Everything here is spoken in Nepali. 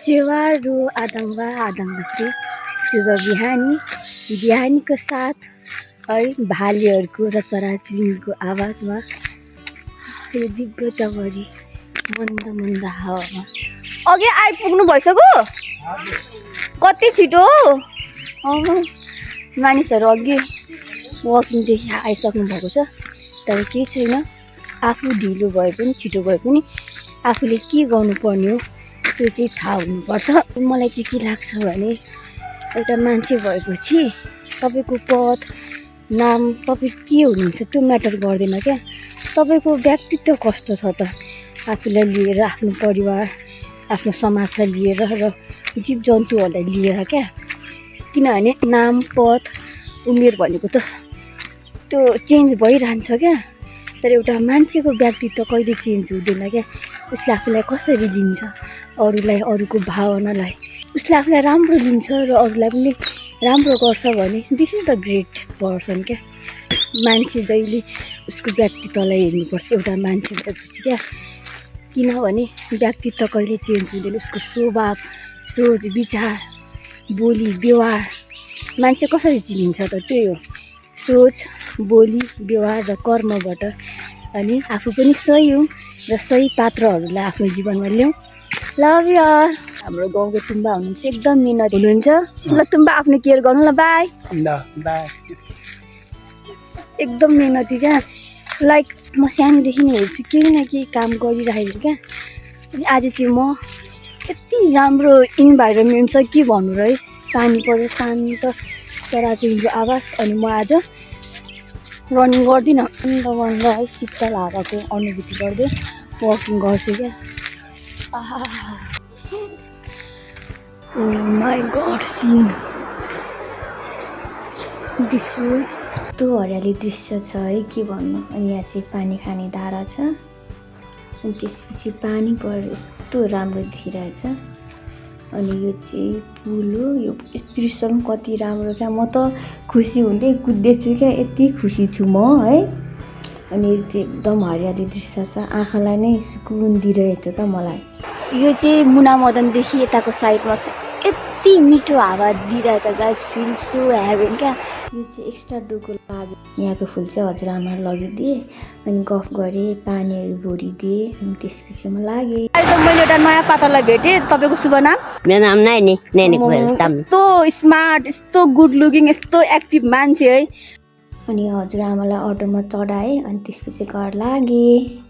सेवारो आदङ्गा आदङ्गसी शुभ बिहानीको साथ है भालेहरूको र चराचुरुङ्गीको आवाजमा यो दिग्गजभरि मन्द मन्द हावामा अघि आइपुग्नु भइसक्यो। कति छिटो मानिसहरू अघि वकिङदेखि आइसक्नु भएको छ। तर केही छैन, आफू ढिलो भए पनि छिटो भए पनि आफूले के गर्नुपर्ने हो त्यो चाहिँ थाहा हुनुपर्छ। मलाई चाहिँ के लाग्छ भने एउटा मान्छे भएपछि तपाईँको पद नाम तपाईँ के हुनुहुन्छ त्यो म्याटर गर्दैन क्या। तपाईँको व्यक्तित्व कस्तो छ त आफूलाई लिएर, आफ्नो परिवार आफ्नो समाजलाई लिएर र जीव जन्तुहरूलाई लिएर क्या। किनभने नाम पद उमेर भनेको त त्यो चेन्ज भइरहन्छ क्या। तर एउटा मान्छेको व्यक्तित्व कहिले चेन्ज हुँदैन क्या। उसले आफूलाई कसरी लिन्छ, अरूलाई, अरूको भावनालाई उसले आफूलाई राम्रो लिन्छ र अरूलाई पनि राम्रो गर्छ भने this is the great person क्या। मान्छे जहिले उसको व्यक्तित्वलाई हेर्नुपर्छ एउटा मान्छे भएपछि क्या। किनभने व्यक्तित्व कहिले चेन्ज हुँदैन। उसको स्वभाव, सोच, विचार, बोली, व्यवहार मान्छे कसरी चिनिन्छ त त्यही हो, सोच, बोली, व्यवहार र कर्मबाट। अनि आफू पनि सही हो र सही पात्रहरूलाई आफ्नो जीवनमा ल्याउँ। Love you all. हाम्रो गाउँको तुम्बा हुनुहुन्छ, एकदम मिहिनेत हुनुहुन्छ। ल तुम्बा आफ्नो केयर गर्नु ल। By by. एकदम मिहिनेती क्या। लाइक म सानोदेखि नै हेर्छु केही न केही काम गरिरहेको क्या। अनि आज चाहिँ म यति राम्रो इन्भाइरोमेन्ट छ के भन्नु र है। पानी पऱ्यो, शान्त चराचुरुङ्गीको आवाज। अनि म आज रनिङ गर्दिनँ, अन्त है शीतल हावाको अनुभूति गर्दै वकिङ गर्छु क्या। My God seen this way. यस्तो हरियाली दृश्य छ है के भन्नु। अनि यहाँ चाहिँ पानी खाने धारा छ। अनि त्यसपछि पानी परेर यस्तो राम्रो देखिरहेछ। अनि यो चाहिँ पुल हो। यो दृश्य पनि कति राम्रो क्या। म त खुसी हुँदै कुद्दैछु क्या, यति खुसी छु म है। अनि यो चाहिँ एकदम हरियाली दृश्य छ, आँखालाई नै सुकुन दिइरहेको थियो क्या मलाई। यो चाहिँ मुना मदनदेखि यताको साइडमा छ, यति मिठो हावा दिइरहेछ गाइस। फिल सो हेभेन क्या। यो चाहिँ एक्स्ट्रा डोको लाग्यो। यहाँको फुल चाहिँ हजुरआमालाई लगिदिएँ, अनि गफ गरेँ, पानीहरू भरिदिएँ, अनि त्यसपछि म लागेँ। अहिले त मैले एउटा नयाँ पात्रलाई भेटेँ। तपाईँको शुभ नाम? मेरो नाम नैनी। यस्तो स्मार्ट, यस्तो गुड लुकिङ, यस्तो एक्टिभ मान्छे है। अनि हजुरआमालाई अटोमा चढाएँ, अनि त्यसपछि घर लागेँ।